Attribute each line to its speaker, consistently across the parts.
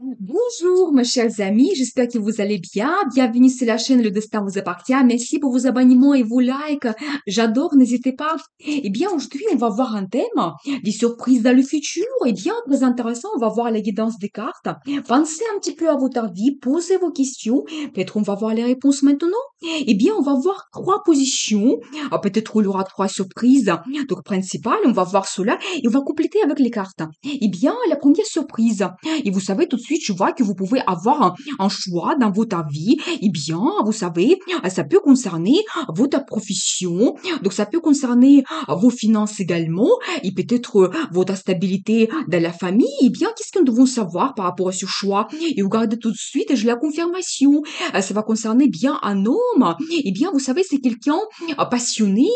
Speaker 1: Bonjour, mes chers amis, j'espère que vous allez bien. Bienvenue sur la chaîne Le Destin vous appartient. Merci pour vos abonnements et vos likes. J'adore, n'hésitez pas. Eh bien, aujourd'hui, on va voir un thème, des surprises dans le futur. Eh bien, très intéressant, on va voir la guidance des cartes. Pensez un petit peu à votre vie, posez vos questions. Peut-être on va voir les réponses maintenant. Eh bien, on va voir trois positions. Peut-être il y aura trois surprises. Donc, principales, on va voir cela et on va compléter avec les cartes. Eh bien, la première surprise. Et vous savez, tout de suite, je vois que vous pouvez avoir un choix dans votre vie. Eh bien, vous savez, ça peut concerner votre profession, donc ça peut concerner vos finances également, et peut-être votre stabilité dans la famille. Eh bien, qu'est-ce que nous devons savoir par rapport à ce choix? Et regardez tout de suite, j'ai la confirmation. Ça va concerner bien un homme. Eh bien, vous savez, c'est quelqu'un passionné,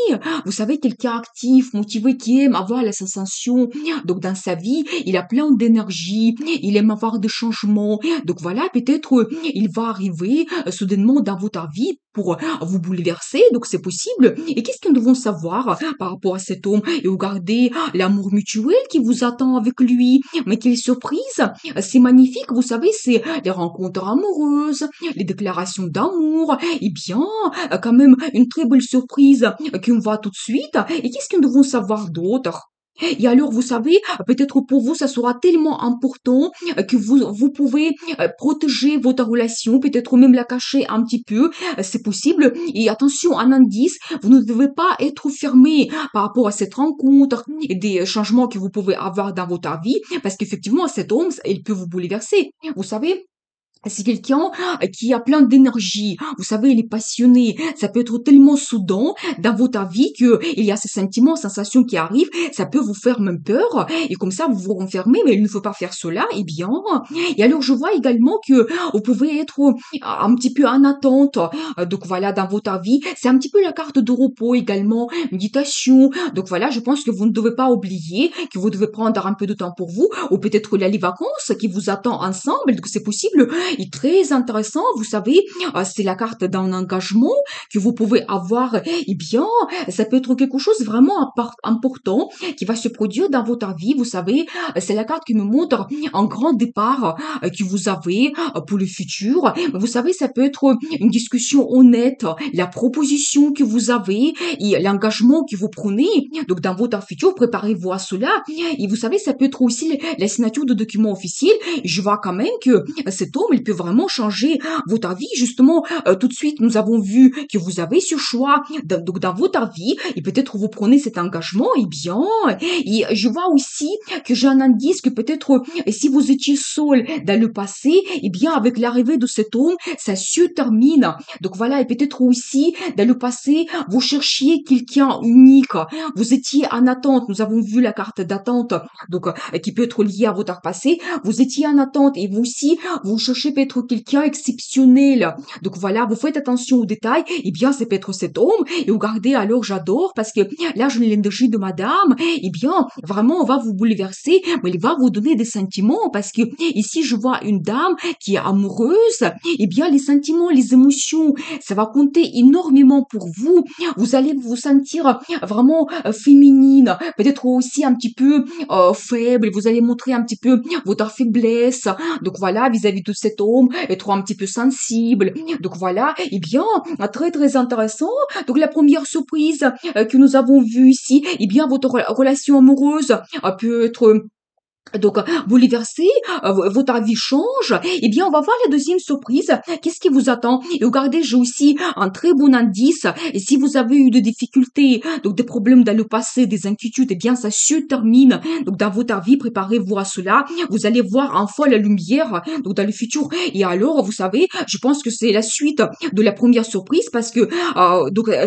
Speaker 1: vous savez, quelqu'un actif, motivé, qui aime avoir la sensation. Donc, dans sa vie, il a plein d'énergie, il aime avoir des changements. Donc voilà, peut-être il va arriver soudainement dans votre vie pour vous bouleverser, donc c'est possible. Et qu'est-ce que nous devons savoir par rapport à cet homme? Et regardez l'amour mutuel qui vous attend avec lui. Mais quelle surprise! C'est magnifique, vous savez, c'est les rencontres amoureuses, les déclarations d'amour. Eh bien, quand même, une très belle surprise qu'on voit tout de suite. Et qu'est-ce que nous devons savoir d'autre? Et alors, vous savez, peut-être pour vous, ça sera tellement important que vous pouvez protéger votre relation, peut-être même la cacher un petit peu, c'est possible. Et attention, un indice, vous ne devez pas être fermé par rapport à cette rencontre et des changements que vous pouvez avoir dans votre vie, parce qu'effectivement, cet homme, il peut vous bouleverser. Vous savez, c'est quelqu'un qui a plein d'énergie. Vous savez, il est passionné. Ça peut être tellement soudain dans votre vie que il y a ces sentiments, sensations qui arrivent. Ça peut vous faire même peur. Et comme ça, vous vous renfermez, mais il ne faut pas faire cela. Eh bien. Et alors, je vois également que vous pouvez être un petit peu en attente. Donc voilà, dans votre vie. C'est un petit peu la carte de repos également. Méditation. Donc voilà, je pense que vous ne devez pas oublier que vous devez prendre un peu de temps pour vous. Ou peut-être les vacances qui vous attendent ensemble. Donc c'est possible est très intéressant. Vous savez, c'est la carte d'un engagement que vous pouvez avoir. Eh bien, ça peut être quelque chose vraiment important qui va se produire dans votre vie. Vous savez, c'est la carte qui me montre un grand départ que vous avez pour le futur. Vous savez, ça peut être une discussion honnête, la proposition que vous avez et l'engagement que vous prenez. Donc, dans votre futur, préparez-vous à cela. Et vous savez, ça peut être aussi la signature de documents officiels. Je vois quand même que cet homme, il peut vraiment changer votre vie. Justement, tout de suite, nous avons vu que vous avez ce choix donc dans votre vie et peut-être vous prenez cet engagement. Eh bien, et je vois aussi que j'ai un indice que peut-être si vous étiez seul dans le passé, eh bien, avec l'arrivée de cet homme, ça se termine. Donc voilà, et peut-être aussi dans le passé, vous cherchiez quelqu'un unique. Vous étiez en attente. Nous avons vu la carte d'attente, donc qui peut être liée à votre passé. Vous étiez en attente et vous aussi, vous cherchez peut-être quelqu'un exceptionnel. Donc voilà, vous faites attention aux détails. Eh bien, c'est peut-être cet homme. Et regardez, alors j'adore parce que là, je l'ai l'énergie de madame. Eh bien, vraiment, on va vous bouleverser, mais il va vous donner des sentiments parce que ici, je vois une dame qui est amoureuse. Eh bien, les sentiments, les émotions, ça va compter énormément pour vous. Vous allez vous sentir vraiment féminine, peut-être aussi un petit peu faible. Vous allez montrer un petit peu votre faiblesse. Donc voilà, vis-à-vis de cet homme, être un petit peu sensible. Donc voilà, eh bien, très très intéressant. Donc la première surprise que nous avons vue ici, eh bien, votre relation amoureuse peut être donc, bouleversé, votre avis change. Eh bien, on va voir la deuxième surprise. Qu'est-ce qui vous attend? Et regardez, j'ai aussi un très bon indice. Et si vous avez eu des difficultés, donc des problèmes dans le passé, des inquiétudes, eh bien, ça se termine. Donc, dans votre vie, préparez-vous à cela. Vous allez voir enfin la lumière, donc dans le futur. Et alors, vous savez, je pense que c'est la suite de la première surprise parce que,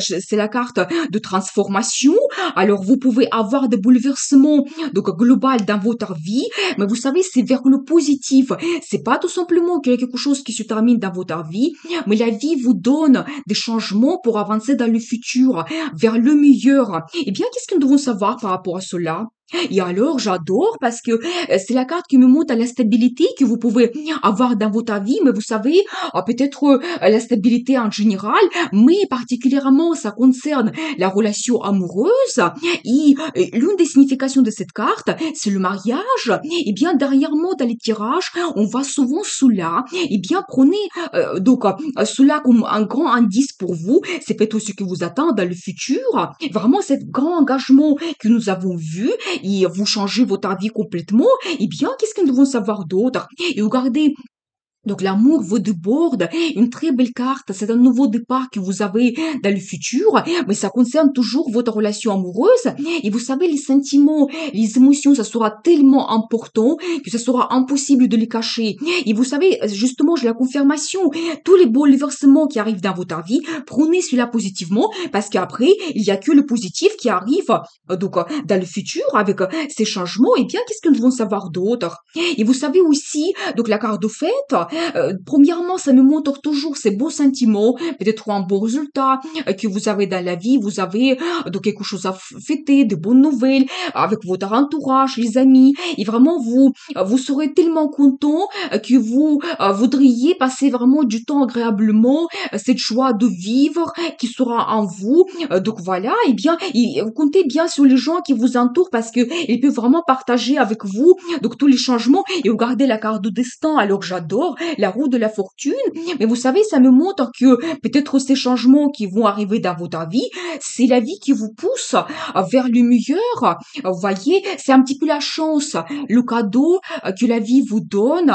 Speaker 1: c'est la carte de transformation. Alors, vous pouvez avoir des bouleversements, donc, global dans votre vie, mais vous savez, c'est vers le positif. C'est pas tout simplement qu'il y a quelque chose qui se termine dans votre vie, mais la vie vous donne des changements pour avancer dans le futur, vers le meilleur. Eh bien, qu'est-ce que nous devons savoir par rapport à cela? Et alors, j'adore parce que c'est la carte qui me montre la stabilité que vous pouvez avoir dans votre vie, mais vous savez, peut-être la stabilité en général, mais particulièrement, ça concerne la relation amoureuse. Et l'une des significations de cette carte, c'est le mariage. Et bien, derrière moi, dans les tirages, on va souvent cela. Et bien, prenez cela comme un grand indice pour vous. C'est peut-être ce qui vous attend dans le futur. Vraiment, cet grand engagement que nous avons vu et vous changez votre vie complètement, eh bien, qu'est-ce que nous devons savoir d'autre? Et regardez, donc l'amour vous déborde, une très belle carte, c'est un nouveau départ que vous avez dans le futur, mais ça concerne toujours votre relation amoureuse. Et vous savez, les sentiments, les émotions, ça sera tellement important que ça sera impossible de les cacher. Et vous savez, justement, j'ai la confirmation, tous les bouleversements qui arrivent dans votre vie, prenez cela positivement, parce qu'après, il n'y a que le positif qui arrive, dans le futur, avec ces changements. Et bien, qu'est-ce que nous devons savoir d'autre? Et vous savez aussi, donc la carte de fête, premièrement, ça me montre toujours ces beaux sentiments, peut-être un beau résultat que vous avez dans la vie, vous avez donc quelque chose à fêter, de bonnes nouvelles avec votre entourage, les amis, et vraiment vous serez tellement content que vous voudriez passer vraiment du temps agréablement, cette joie de vivre qui sera en vous. Donc voilà, et bien, vous comptez bien sur les gens qui vous entourent parce que ils peuvent vraiment partager avec vous donc tous les changements et regardez la carte de destin. Alors j'adore la roue de la fortune, mais vous savez, ça me montre que peut-être ces changements qui vont arriver dans votre vie, c'est la vie qui vous pousse vers le meilleur. Vous voyez, c'est un petit peu la chance, le cadeau que la vie vous donne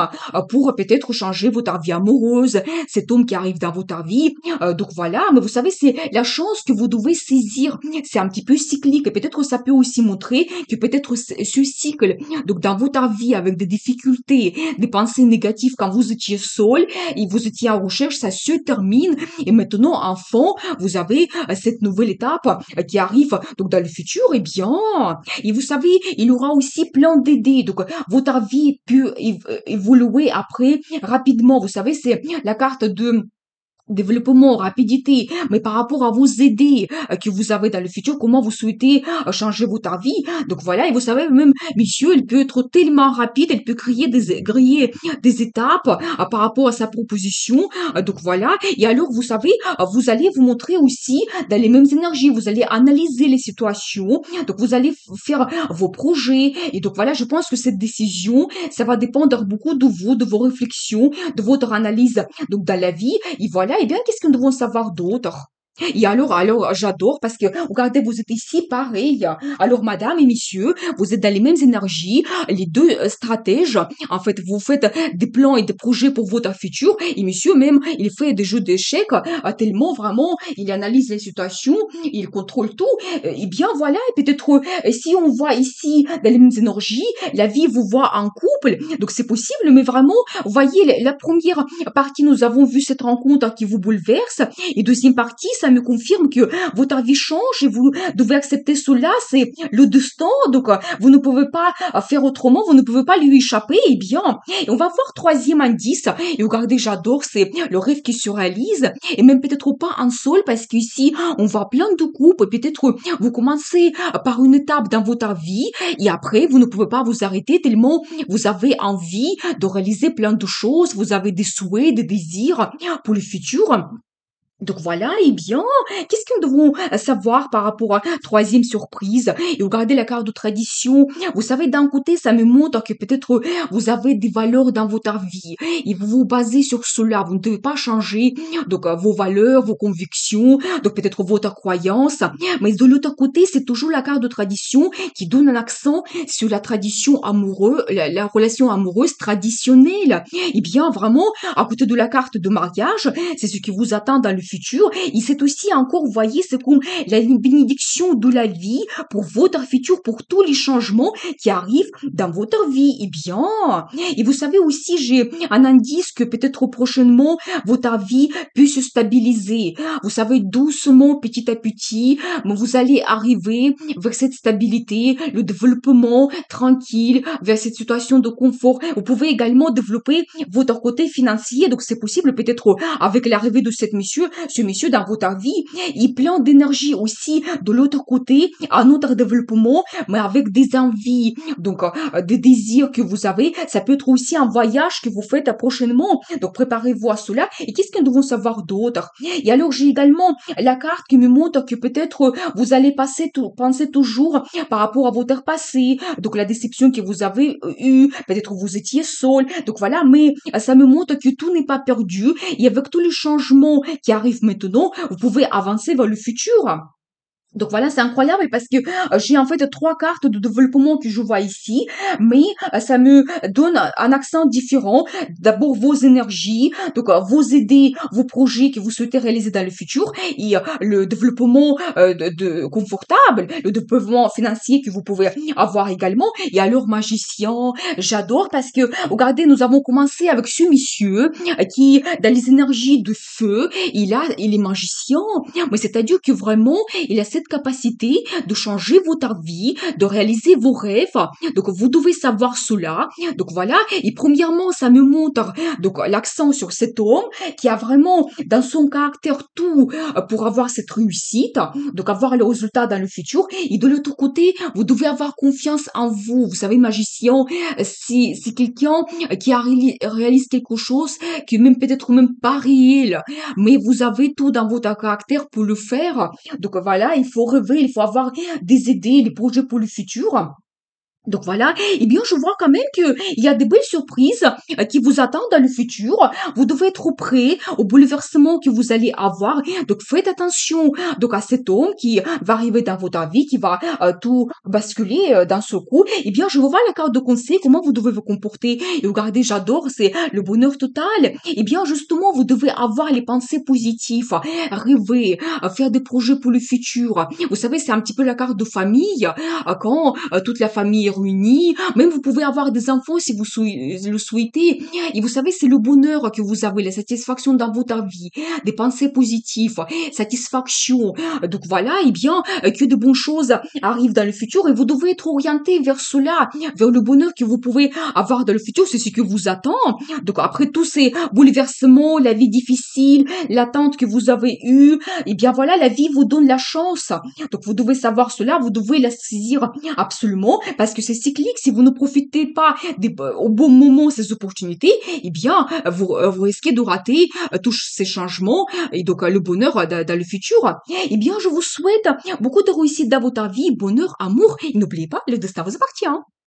Speaker 1: pour peut-être changer votre vie amoureuse, cet homme qui arrive dans votre vie. Donc voilà, mais vous savez, c'est la chance que vous devez saisir. C'est un petit peu cyclique et peut-être ça peut aussi montrer que peut-être ce cycle, donc dans votre vie avec des difficultés, des pensées négatives quand vous étiez seul et vous étiez en recherche, ça se termine et maintenant, enfin, vous avez cette nouvelle étape qui arrive donc dans le futur, et bien, et vous savez, il y aura aussi plein d'idées, donc votre vie peut évoluer après rapidement, vous savez, c'est la carte de développement, rapidité, mais par rapport à vos idées que vous avez dans le futur, comment vous souhaitez changer votre vie. Donc voilà, et vous savez, même, monsieur, il peut être tellement rapide, il peut griller des étapes par rapport à sa proposition. Donc voilà, et alors, vous savez, vous allez vous montrer aussi dans les mêmes énergies, vous allez analyser les situations, donc vous allez faire vos projets, et donc voilà, je pense que cette décision, ça va dépendre beaucoup de vous, de vos réflexions, de votre analyse donc dans la vie, et voilà, eh bien, qu'est-ce que nous devons savoir d'autre? Et alors, j'adore parce que, regardez, vous êtes ici pareil. Alors, madame et messieurs, vous êtes dans les mêmes énergies, les deux stratèges. En fait, vous faites des plans et des projets pour votre futur. Et monsieur, même, il fait des jeux d'échecs, tellement vraiment, il analyse les situations, il contrôle tout. Et bien, voilà, et peut-être, si on voit ici dans les mêmes énergies, la vie vous voit en couple. Donc, c'est possible, mais vraiment, vous voyez, la première partie, nous avons vu cette rencontre qui vous bouleverse. Et deuxième partie, ça me confirme que votre vie change et vous devez accepter cela, c'est le destin, donc vous ne pouvez pas faire autrement, vous ne pouvez pas lui échapper, et bien, et on va voir troisième indice, et regardez, j'adore, c'est le rêve qui se réalise, et même peut-être pas un seul, parce qu'ici, on voit plein de groupes, et peut-être vous commencez par une étape dans votre vie, et après, vous ne pouvez pas vous arrêter tellement vous avez envie de réaliser plein de choses, vous avez des souhaits, des désirs pour le futur. Donc voilà, eh bien, qu'est-ce que nous devons savoir par rapport à troisième surprise? Et regardez la carte de tradition. Vous savez, d'un côté, ça me montre que peut-être vous avez des valeurs dans votre vie et vous vous basez sur cela. Vous ne devez pas changer donc vos valeurs, vos convictions, donc peut-être votre croyance. Mais de l'autre côté, c'est toujours la carte de tradition qui donne un accent sur la tradition amoureuse, la relation amoureuse traditionnelle. Eh bien, vraiment, à côté de la carte de mariage, c'est ce qui vous attend dans le futur. Et c'est aussi encore, vous voyez, c'est comme la bénédiction de la vie pour votre futur, pour tous les changements qui arrivent dans votre vie. Eh bien, et vous savez aussi, j'ai un indice que peut-être prochainement, votre vie peut se stabiliser. Vous savez, doucement, petit à petit, vous allez arriver vers cette stabilité, le développement tranquille, vers cette situation de confort. Vous pouvez également développer votre côté financier. Donc, c'est possible peut-être avec l'arrivée de cette monsieur, ce monsieur dans votre vie, il plein d'énergie aussi de l'autre côté, un autre développement, mais avec des envies, donc des désirs que vous avez. Ça peut être aussi un voyage que vous faites prochainement. Donc préparez-vous à cela. Et qu'est-ce que nous devons savoir d'autre? Et alors j'ai également la carte qui me montre que peut-être vous allez penser toujours par rapport à votre passé, donc la déception que vous avez eue, peut-être vous étiez seul, donc voilà, mais ça me montre que tout n'est pas perdu, et avec tous les changements qui arrivent maintenant, vous pouvez avancer vers le futur. Donc voilà, c'est incroyable parce que j'ai en fait trois cartes de développement que je vois ici, mais ça me donne un accent différent. D'abord vos énergies, donc vos idées, vos projets que vous souhaitez réaliser dans le futur, et le développement confortable, le développement financier que vous pouvez avoir également. Et alors magicien, j'adore parce que regardez, nous avons commencé avec ce monsieur qui dans les énergies de feu, il est magicien, mais c'est-à-dire que vraiment il a cette capacité de changer votre vie, de réaliser vos rêves. Donc, vous devez savoir cela. Donc, voilà. Et premièrement, ça me montre donc l'accent sur cet homme qui a vraiment dans son caractère tout pour avoir cette réussite. Donc, avoir le résultat dans le futur. Et de l'autre côté, vous devez avoir confiance en vous. Vous savez, magicien, c'est quelqu'un qui réalise quelque chose qui est même peut-être même pas réel, mais vous avez tout dans votre caractère pour le faire. Donc voilà, il faut rêver, il faut avoir des idées, des projets pour le futur. Donc voilà, eh bien je vois quand même que il y a des belles surprises qui vous attendent dans le futur. Vous devez être prêt au bouleversement que vous allez avoir. Donc faites attention donc à cet homme qui va arriver dans votre vie, qui va tout basculer d'un seul coup. Eh bien je vous vois la carte de conseil, comment vous devez vous comporter. Et regardez, j'adore, c'est le bonheur total. Eh bien justement, vous devez avoir les pensées positives, rêver, faire des projets pour le futur. Vous savez, c'est un petit peu la carte de famille quand toute la famille est réunie. Même vous pouvez avoir des enfants si vous le souhaitez. Et vous savez, c'est le bonheur que vous avez, la satisfaction dans votre vie, des pensées positives, satisfaction. Donc voilà, et bien, que de bonnes choses arrivent dans le futur et vous devez être orienté vers cela, vers le bonheur que vous pouvez avoir dans le futur, c'est ce que vous attend. Donc après tous ces bouleversements, la vie difficile, l'attente que vous avez eue, et bien voilà, la vie vous donne la chance. Donc vous devez savoir cela, vous devez la saisir absolument parce que c'est cyclique. Si vous ne profitez pas au bon moment ces opportunités, eh bien vous risquez de rater tous ces changements et donc le bonheur dans le futur. Eh bien je vous souhaite beaucoup de réussite dans votre vie, bonheur, amour. Et n'oubliez pas, le destin vous appartient.